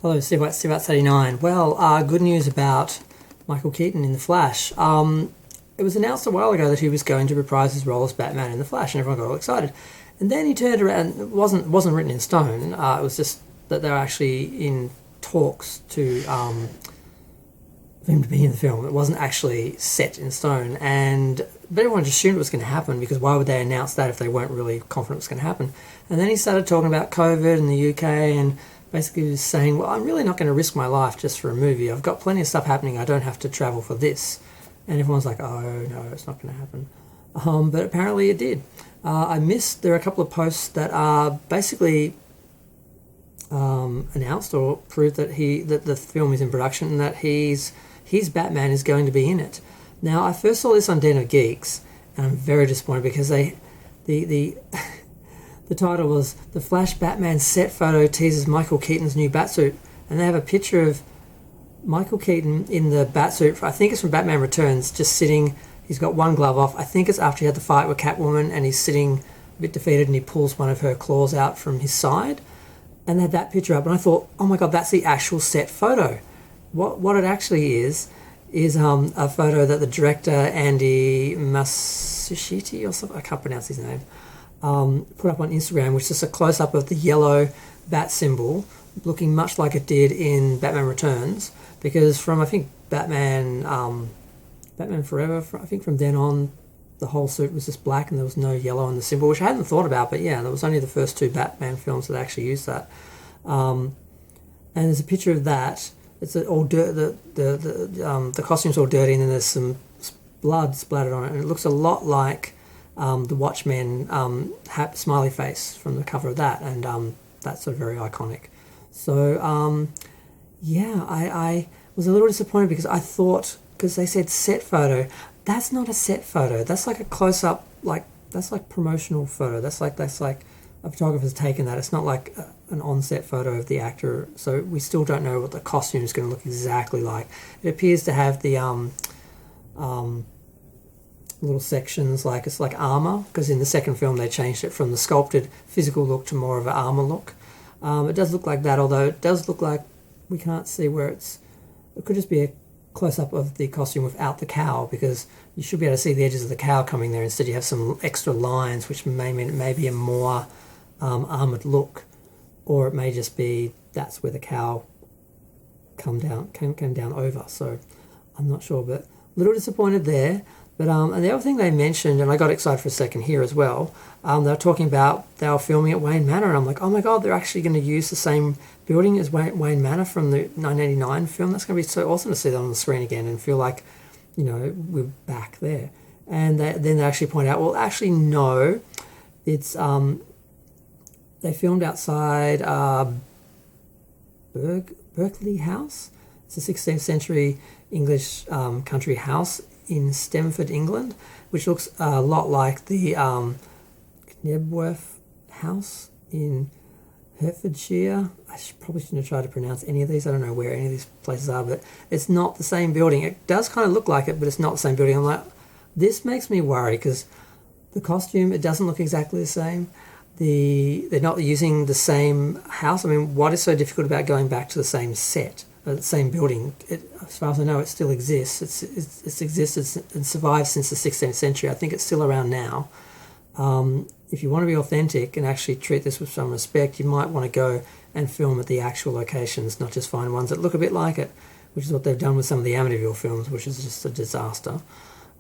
Hello, Steve89. Well, good news about Michael Keaton in The Flash. It was announced a while ago that he was going to reprise his role as Batman in The Flash, and everyone got all excited. And then he turned around. It wasn't written in stone. It was just that they were actually in talks to for him to be in the film. It wasn't actually set in stone, but everyone just assumed it was going to happen because why would they announce that if they weren't really confident it was going to happen? And then he started talking about COVID in the UK and basically was saying, well, I'm really not going to risk my life just for a movie. I've got plenty of stuff happening. I don't have to travel for this. And everyone's like, oh, no, it's not going to happen. But apparently it did. There are a couple of posts that are basically announced or proved that the film is in production and that his Batman is going to be in it. Now, I first saw this on Den of Geeks, and I'm very disappointed because the title was "The Flash Batman Set Photo Teases Michael Keaton's New Batsuit," and they have a picture of Michael Keaton in the Batsuit. I think it's from Batman Returns, just sitting. He's got one glove off. I think it's after he had the fight with Catwoman, and he's sitting a bit defeated, and he pulls one of her claws out from his side. And they had that picture up, and I thought, oh my god, that's the actual set photo. What it actually is a photo that the director Andy Masushiti or something, I can't pronounce his name, put up on Instagram, which is a close-up of the yellow bat symbol, looking much like it did in Batman Returns, because from, I think, Batman Forever, I think from then on, the whole suit was just black and there was no yellow in the symbol, which I hadn't thought about, but yeah, there was only the first two Batman films that actually used that. And there's a picture of that. It's all dirt. The costume's all dirty, and then there's some blood splattered on it, and it looks a lot like the Watchmen smiley face from the cover of that, and that's sort of very iconic. So yeah, I was a little disappointed because I thought, because they said set photo, that's not a set photo. That's like a close up, that's like promotional photo. That's like a photographer's taken that. It's not like an on-set photo of the actor, so we still don't know what the costume is going to look exactly like. It appears to have the little sections, like it's like armor, because in the second film they changed it from the sculpted physical look to more of an armor look. It does look like that, although it does look like we can't see where it could just be a close-up of the costume without the cowl, because you should be able to see the edges of the cowl coming there. Instead you have some extra lines, which may mean it may be a more armoured look, or it may just be that's where the cowl came down over. So I'm not sure, but a little disappointed there. But and the other thing they mentioned, and I got excited for a second here as well, they were talking about they were filming at Wayne Manor, and I'm like, oh my god, they're actually going to use the same building as Wayne Manor from the 1989 film. That's going to be so awesome to see that on the screen again and feel like, we're back there. And then they actually point out, well, actually no, it's they filmed outside Berkeley House. It's a 16th century English country house in Stamford, England, which looks a lot like the Knebworth House in Hertfordshire. Probably shouldn't have tried to pronounce any of these. I don't know where any of these places are, but it's not the same building. It does kind of look like it, but it's not the same building. I'm like, this makes me worry because the costume, it doesn't look exactly the same. They're not using the same house. I mean, what is so difficult about going back to the same set, the same building? As far as I know, it still exists. It's existed and survived since the 16th century. I think it's still around now. If you want to be authentic and actually treat this with some respect, you might want to go and film at the actual locations, not just find ones that look a bit like it, which is what they've done with some of the Amityville films, which is just a disaster.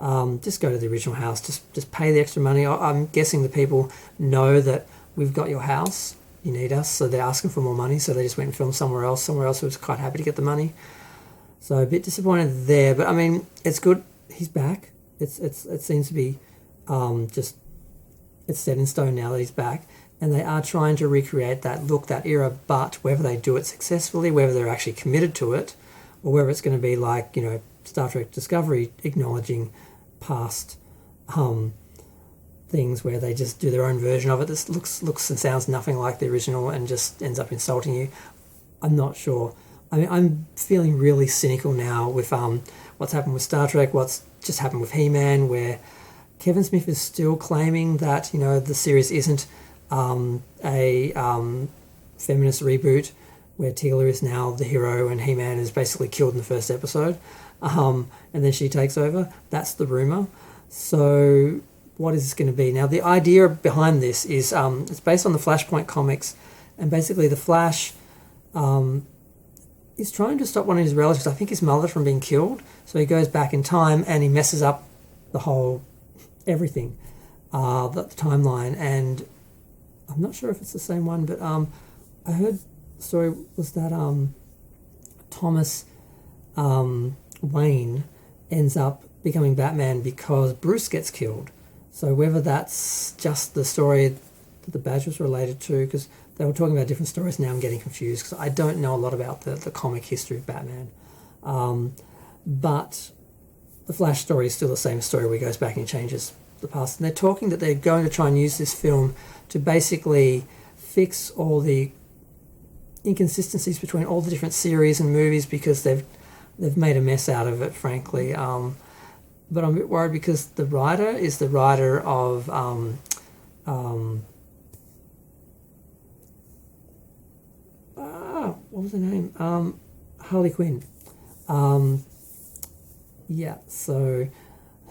Just go to the original house. Just pay the extra money. I'm guessing the people know that we've got your house, you need us, so they're asking for more money, so they just went and filmed somewhere else who was quite happy to get the money. So a bit disappointed there, but I mean, it's good. He's back. It seems to be it's set in stone now that he's back, and they are trying to recreate that look, that era, but whether they do it successfully, whether they're actually committed to it, or whether it's going to be like, Star Trek Discovery acknowledging past things where they just do their own version of it. This looks and sounds nothing like the original and just ends up insulting you. I'm not sure. I mean, I'm feeling really cynical now with what's happened with Star Trek, what's just happened with He-Man, where Kevin Smith is still claiming that, the series isn't a feminist reboot, where Teela is now the hero and He-Man is basically killed in the first episode, and then she takes over. That's the rumor. So what is this going to be? Now, the idea behind this is it's based on the Flashpoint comics, and basically the Flash is trying to stop one of his relatives, I think his mother, from being killed. So he goes back in time and he messes up the whole everything, the timeline. And I'm not sure if it's the same one, but I heard the story was that Thomas Wayne ends up becoming Batman because Bruce gets killed. So whether that's just the story that the badge was related to, because they were talking about different stories, now I'm getting confused because I don't know a lot about the comic history of Batman. But the Flash story is still the same story where he goes back and changes the past. And they're talking that they're going to try and use this film to basically fix all the inconsistencies between all the different series and movies, because they've made a mess out of it, frankly. But I'm a bit worried because the writer is the writer of what was her name? Harley Quinn. Yeah, so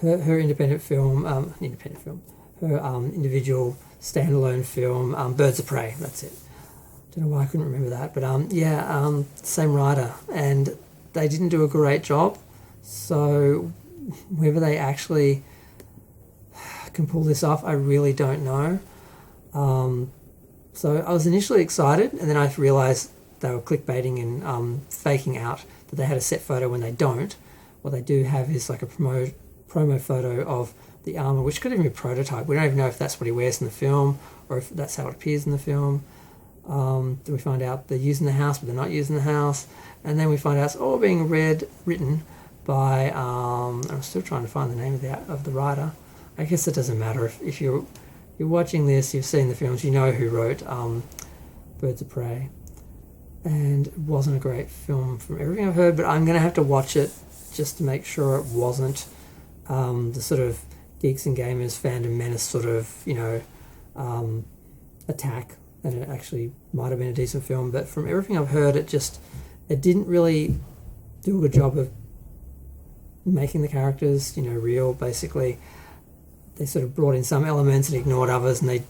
her independent film, her individual standalone film, Birds of Prey, that's it. Don't know why I couldn't remember that, but same writer, and they didn't do a great job. So whether they actually can pull this off, I really don't know. So I was initially excited, and then I realised they were clickbaiting and faking out that they had a set photo when they don't. What they do have is like a promo photo of the armour, which could even be a prototype. We don't even know if that's what he wears in the film or if that's how it appears in the film. We find out they're using the house, but they're not using the house. And then we find out it's all being written by, I'm still trying to find the name of the writer. I guess it doesn't matter. If you're watching this, you've seen the films, you know who wrote Birds of Prey. And it wasn't a great film from everything I've heard, but I'm going to have to watch it just to make sure it wasn't the sort of geeks and gamers fandom menace sort of, attack, and it actually might have been a decent film. But from everything I've heard, it didn't really do a good job of making the characters, real. Basically, they sort of brought in some elements and ignored others, and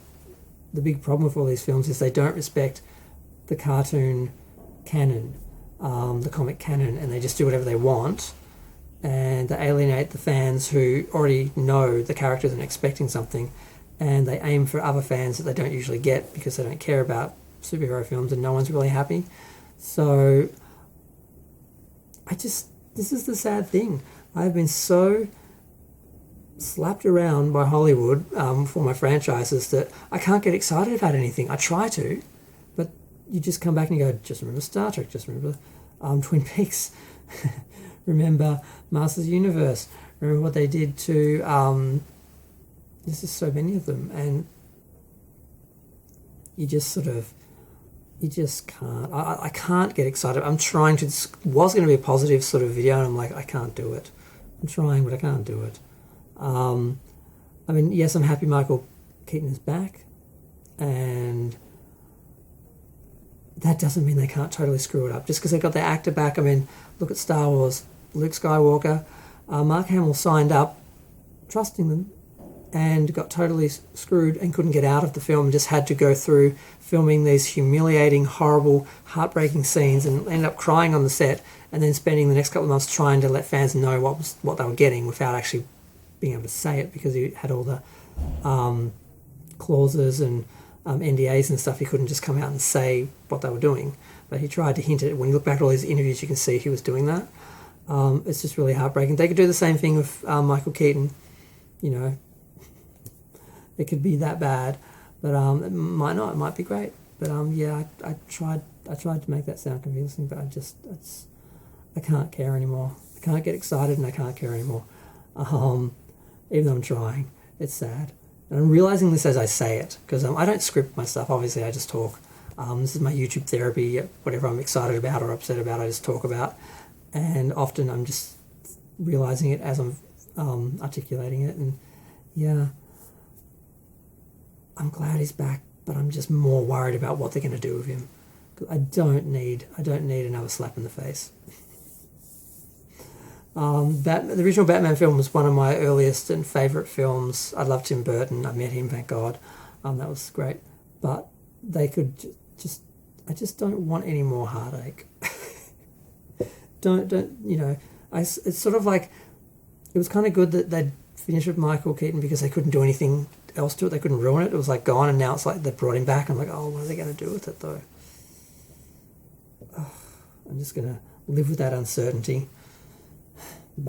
the big problem with all these films is they don't respect the cartoon canon, the comic canon, and they just do whatever they want, and they alienate the fans who already know the characters and expecting something, and they aim for other fans that they don't usually get because they don't care about superhero films, and no one's really happy. So this is the sad thing. I've been so slapped around by Hollywood for my franchises that I can't get excited about anything. I try to, but you just come back and you go, just remember Star Trek, just remember Twin Peaks, remember Masters of the Universe, remember what they did to, there's just so many of them, and you just can't. I can't get excited. I'm trying to, this was going to be a positive sort of video, and I'm like, I can't do it. I'm trying, but I can't do it. Yes, I'm happy Michael Keaton is back, and that doesn't mean they can't totally screw it up. Just because they got their actor back, look at Star Wars. Luke Skywalker, Mark Hamill signed up, trusting them, and got totally screwed and couldn't get out of the film, just had to go through filming these humiliating, horrible, heartbreaking scenes and ended up crying on the set, and then spending the next couple of months trying to let fans know what they were getting without actually being able to say it, because he had all the clauses and NDAs and stuff. He couldn't just come out and say what they were doing, but he tried to hint at it. When you look back at all these interviews, you can see he was doing that. It's just really heartbreaking. They could do the same thing with Michael Keaton. It could be that bad, but it might not. It might be great. But I tried to make that sound convincing, but I can't care anymore. I can't get excited, and I can't care anymore. Even though I'm trying, it's sad. And I'm realizing this as I say it, because I don't script my stuff. Obviously, I just talk. This is my YouTube therapy. Whatever I'm excited about or upset about, I just talk about. And often I'm just realizing it as I'm articulating it. And yeah, I'm glad he's back, but I'm just more worried about what they're going to do with him. I don't need another slap in the face. The original Batman film was one of my earliest and favourite films. I love Tim Burton. I met him, thank God. That was great. But they could I just don't want any more heartache. don't it's sort of like, it was kind of good that they'd finished with Michael Keaton because they couldn't do anything else to it. They couldn't ruin it. It was like gone, and now it's like they brought him back. I'm like, oh, what are they going to do with it though? I'm just going to live with that uncertainty.